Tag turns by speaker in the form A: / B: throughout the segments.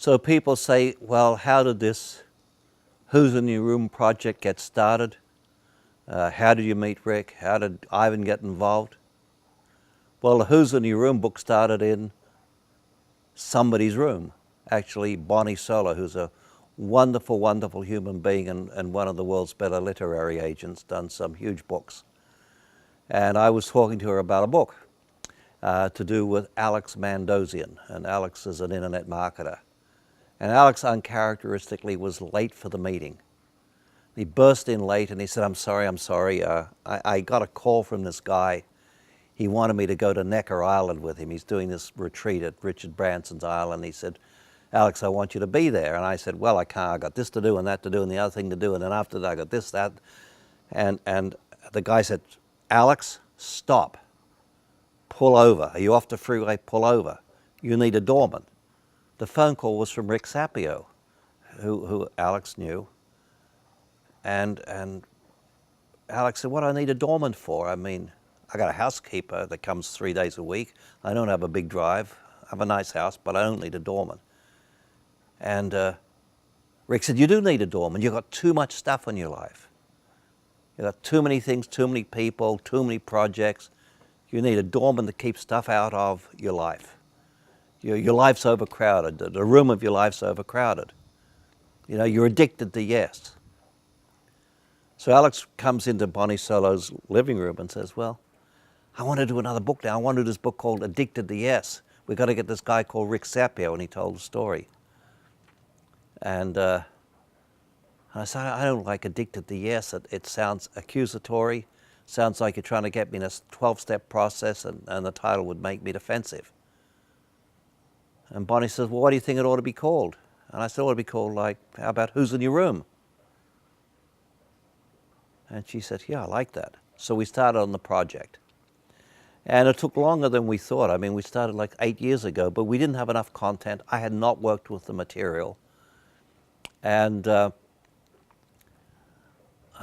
A: So people say, well, how did this Who's in Your Room project get started? How did you meet Rick? How did Ivan get involved? Well, the Who's in Your Room book started in somebody's room. Actually, Bonnie Sola, who's a wonderful, wonderful human being and one of the world's better literary agents, done some huge books. And I was talking to her about a book to do with Alex Mandossian, and Alex is an internet marketer. And Alex uncharacteristically was late for the meeting. He burst in late and he said, I'm sorry. I got a call from this guy. He wanted me to go to Necker Island with him. He's doing this retreat at Richard Branson's island. He said, Alex, I want you to be there. And I said, well, I can't. I got this to do and that to do and the other thing to do. And then after that, I got this, that. And the guy said, Alex, stop. Pull over. Are you off the freeway? Pull over. You need a doorman. The phone call was from Rick Sapio, who Alex knew. And Alex said, what do I need a doorman for? I mean, I got a housekeeper that comes 3 days a week. I don't have a big drive. I have a nice house, but I don't need a doorman. And Rick said, you do need a doorman. You've got too much stuff in your life. You've got too many things, too many people, too many projects. You need a doorman to keep stuff out of your life. Your life's overcrowded. The room of your life's overcrowded. You know, you're addicted to yes. So Alex comes into Bonnie Solo's living room and says, well, I want to do another book now. I want to do this book called Addicted to Yes. We've got to get this guy called Rick Sapio, and he told the story. And I said, I don't like Addicted to Yes. It sounds accusatory. Sounds like you're trying to get me in a 12-step process, and the title would make me defensive. And Bonnie says, well, what do you think it ought to be called? And I said, it ought to be called, like, how about Who's in Your Room? And she said, yeah, I like that. So we started on the project. And it took longer than we thought. I mean, we started like 8 years ago, but we didn't have enough content. I had not worked with the material. And I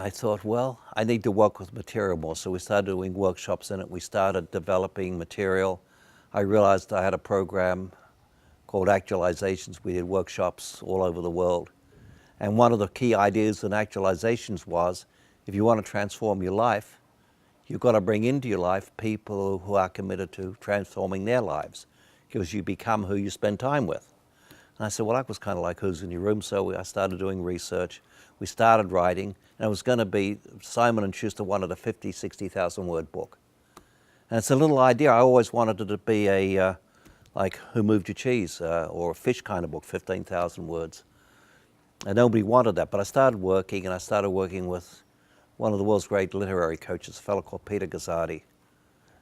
A: thought, well, I need to work with material more. So we started doing workshops in it. We started developing material. I realized I had a program called Actualizations. We did workshops all over the world. And one of the key ideas in Actualizations was, if you want to transform your life, you've got to bring into your life people who are committed to transforming their lives, because you become who you spend time with. And I said, well, that was kind of like Who's in Your Room. So I started doing research. We started writing, and it was going to be, Simon & Schuster wanted a 50, 60,000 word book. And it's a little idea. I always wanted it to be a, like Who Moved Your Cheese, or a fish kind of book, 15,000 words. And nobody wanted that, but I started working with one of the world's great literary coaches, a fellow called Peter Gazzardi.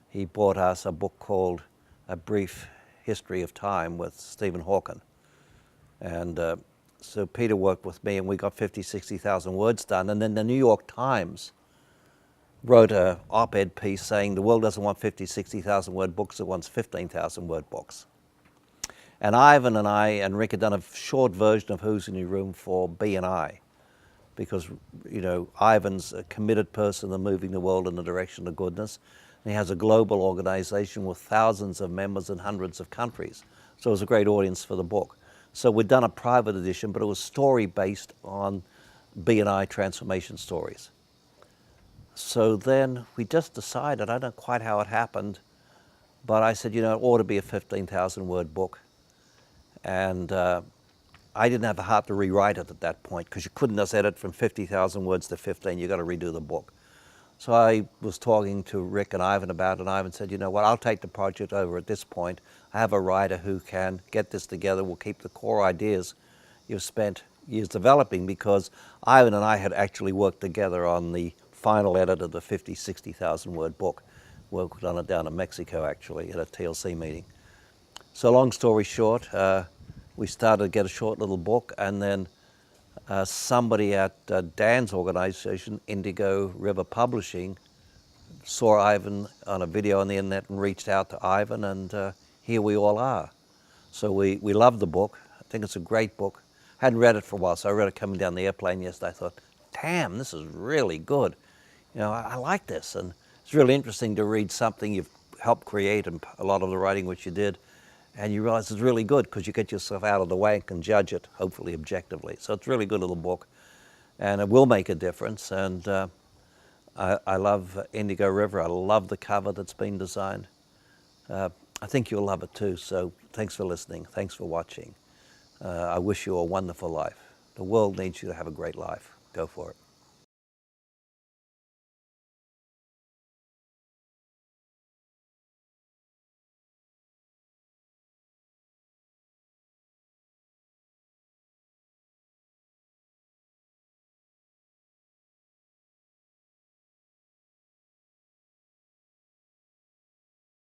A: He brought us a book called A Brief History of Time with Stephen Hawking. And so Peter worked with me, and we got 50, 60,000 words done. And then the New York Times wrote an op-ed piece saying the world doesn't want 50, 60,000 word books, it wants 15,000 word books. And Ivan and I and Rick had done a short version of Who's in Your Room for B&I. Because, you know, Ivan's a committed person in moving the world in the direction of goodness. And he has a global organization with thousands of members in hundreds of countries. So it was a great audience for the book. So we'd done a private edition, but it was story-based on B&I transformation stories. So then we just decided, I don't know quite how it happened, but I said, you know, it ought to be a 15,000 word book. And I didn't have the heart to rewrite it at that point, because you couldn't just edit from 50,000 words to 15. You got to redo the book. So I was talking to Rick and Ivan about it, and Ivan said, you know what, I'll take the project over at this point. I have a writer who can get this together. We'll keep the core ideas you've spent years developing, because Ivan and I had actually worked together on the final edit of the 50, 60,000 word book. Worked on it down in Mexico, actually, at a TLC meeting. So long story short, we started to get a short little book, and then somebody at Dan's organization, Indigo River Publishing, saw Ivan on a video on the internet and reached out to Ivan, and here we all are. So we love the book. I think it's a great book. I hadn't read it for a while, so I read it coming down the airplane yesterday. I thought, damn, this is really good. You know, I like this, and it's really interesting to read something you've helped create, and a lot of the writing which you did, and you realize it's really good because you get yourself out of the way and can judge it, hopefully objectively. So it's a really good little book, and it will make a difference. And I love Indigo River. I love the cover that's been designed. I think you'll love it too. So thanks for listening. Thanks for watching. I wish you a wonderful life. The world needs you to have a great life. Go for it.